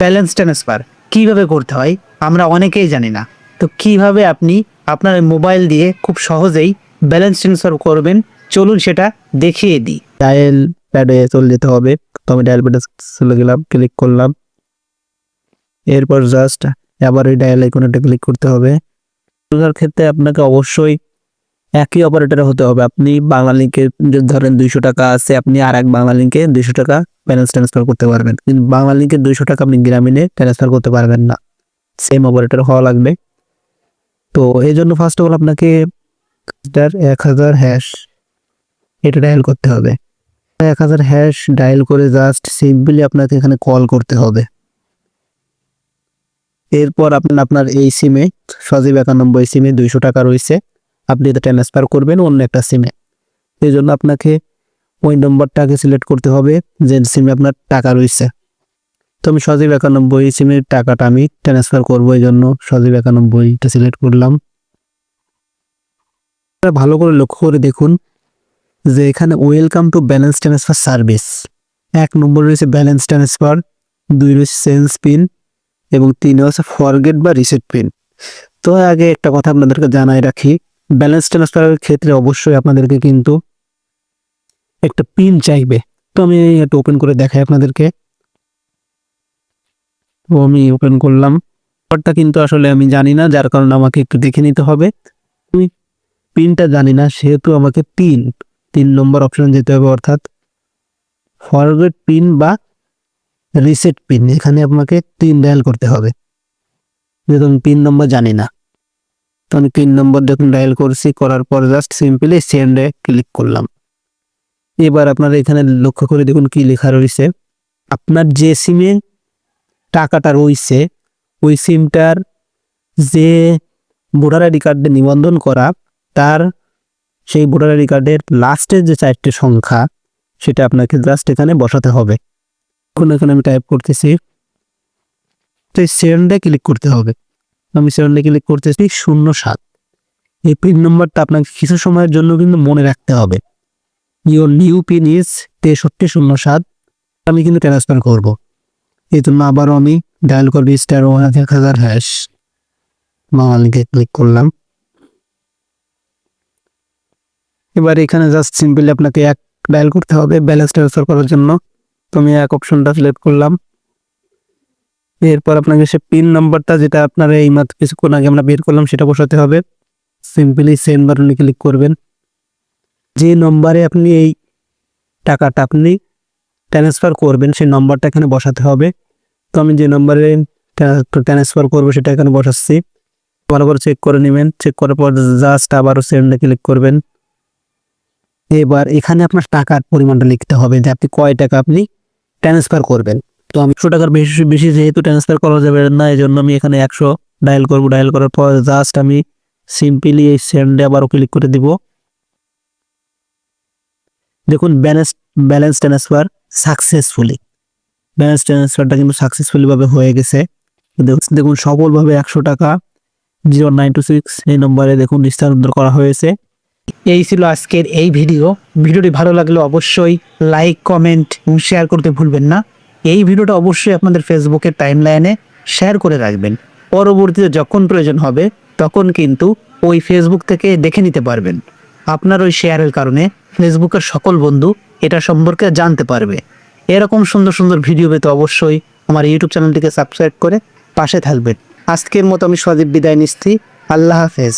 Balance transfer কিভাবে করতে হয় আমরা অনেকেই জানি না। তো কিভাবে আপনি আপনার মোবাইল দিয়ে খুব সহজেই ব্যালেন্স ট্রান্সফার করবেন, চলুন সেটা দেখিয়ে দিই। ডায়াল প্যাডে চলে যেতে হবে। তো আমি ডায়াল প্যাডে চলে গেলাম, ক্লিক করলাম। এরপর জাস্ট আবার এই ডায়াল আইকনটা ক্লিক করতে হবে। এর ক্ষেত্রে আপনাকে অবশ্যই একই অপারেটরে হতে হবে। আপনি বাংলা লিঙ্কে ধরেন 200 টাকা আছে, আপনি আর এক বাংলা লিঙ্কে 200 টাকা ব্যালেন্স ট্রান্সফার করতে পারবেন, কিন্তু বাংলা লিঙ্কে 200 টাকা আপনি গ্রামীণে ট্রান্সফার করতে পারবেন না। সেম অপারেটর হওয়া লাগবে। তো এই জন্য ফার্স্ট অফ অল আপনাকে 1000 হ্যাশ এটা ডায়াল করতে হবে। 1000 হ্যাশ ডায়াল করে জাস্ট সিম্পলি আপনাকে এখানে কল করতে হবে। এরপর আপনার এই সিমে সজীব 91 সিমে 200 টাকা রয়েছে, আপনি এটা ট্রান্সফার করবেন অন্য একটা সিমে। এই জন্য আপনাকে ওই নম্বরটাকে সিলেক্ট করতে হবে যে সিমে আপনার টাকা রয়েছে। তো আমি সজীব 91 সিমের টাকাটা আমি ট্রান্সফার করবো, এই জন্য সজীব 91টা সিলেক্ট করলাম। ভালো করে লক্ষ্য করে দেখুন যে এখানে welcome to balance transfer service. 1 নম্বর রয়েছে ব্যালেন্স ট্রান্সফার, 2 রয়েছে চেঞ্জ পিন এবং 3 হচ্ছে ফরগেট বা রিসেট পিন। তো আগে একটা কথা আপনাদেরকে জানাই রাখি, ব্যালেন্স ট্রান্সফারের ক্ষেত্রে অবশ্যই আপনাদেরকে কিন্তু একটা পিন চাইবে। তো আমি এটা ওপেন করে দেখাই আপনাদেরকে। তো আমি ওপেন করলাম। ব্যাপারটা কিন্তু আসলে আমি জানি না, যার কারণে আমাকে একটু দেখে নিতে হবে। আমি পিনটা জানি না, সেহেতু আমাকে 3 নম্বর অপশন যেতে হবে, অর্থাৎ ফরগেট পিন বা রিসেট পিন। এখানে আপনাকে 3 ডায়াল করতে হবে, যেহেতু আমি পিন নম্বর জানি না। তো আমি 3 নম্বর দেখুন ডায়াল করছি, করার পর জাস্ট সিম্পলি সেন্ডে ক্লিক করলাম। এবার আপনারা এখানে লক্ষ্য করে দেখুন কি লেখা রয়েছে। আপনার যে সিমে টাকাটা রয়েছে ওই সিমটার যে ভোটার আইডি কার্ডে নিবন্ধন করা, তার সেই ভোটার আইডি কার্ডের লাস্টের যে 4টে সংখ্যা সেটা আপনাকে জাস্ট এখানে বসাতে হবে। এখন এখানে আমি টাইপ করতেছি, তো এই সেন্ডে ক্লিক করতে হবে। আমি সেন্ডে ক্লিক করতেছি 07। এই পিন নম্বরটা আপনাকে কিছু সময়ের জন্য কিন্তু মনে রাখতে হবে। Your new pin is 6307। আমি কিন্তু ট্রান্সফার করব, এই জন্য আবারও আমি ডায়াল করব *1000 হ্যাশ, লিঙ্কে ক্লিক করলাম। এবার এখানে জাস্ট সিম্পলি আপনাকে 1 ডায়াল করতে হবে ব্যালেন্স ট্রান্সফার করার জন্য। তো আমি 1 অপশনটা সিলেক্ট করলাম। এরপর আপনাকে সে পিন নাম্বারটা যেটা আপনার এই মাত্র কিছুক্ষণ আগে আমরা বের করলাম সেটা বসাতে হবে। সিম্পলি সেন্ড বাটনে ক্লিক করবেন। যে নম্বরে আপনি এই টাকাটা আপনি ট্রান্সফার করবেন সেই নম্বরটা এখানে বসাতে হবে। তো আমি যে নম্বরে ট্রান্সফার করবো সেটা এখানে বসাচ্ছি। ভালো করে চেক করে নেবেন, চেক করার পর জাস্ট আবারও সেন্ডে ক্লিক করবেন। এবার এখানে আপনার টাকার পরিমাণটা লিখতে হবে যে আপনি কয় টাকা আপনি ট্রান্সফার করবেন। তো আমি 100 টাকার বেশি যেহেতু ট্রান্সফার করা যাবে না, এই জন্য আমি এখানে 100 ডায়াল করব। ডায়াল করার পর জাস্ট আমি সিম্পলি এই সেন্ডে আবারও ক্লিক করে দিব। দেখুন ব্যালেন্স ট্রান্সফার সাকসেসফুলি, ব্যালেন্স ট্রান্সফারটা কিন্তু সাকসেসফুলি ভাবে হয়ে গেছে। দেখুন সফলভাবে 100 টাকা 0926 এই নম্বরে দেখুন স্থানান্তর করা হয়েছে। এই ছিল আজকের এই ভিডিওটি ভালো লাগলে অবশ্যই লাইক, কমেন্ট এবং শেয়ার করতে ভুলবেন না। এই ভিডিওটা অবশ্যই আপনাদের ফেসবুকের টাইমলাইনে শেয়ার করে রাখবেন। পরবর্তীতে যখন প্রয়োজন হবে তখন কিন্তু ওই ফেসবুক থেকে দেখে নিতে পারবেন। আপনার ওই শেয়ারের কারণে ফেসবুকের সকল বন্ধু এটা সম্পর্কে জানতে পারবে। এরকম সুন্দর সুন্দর ভিডিও পেতে অবশ্যই আমার ইউটিউব চ্যানেলটিকে সাবস্ক্রাইব করে পাশে থাকবেন। আজকের মতো আমি সজীব বিদায় নিচ্ছি। আল্লাহ হাফেজ।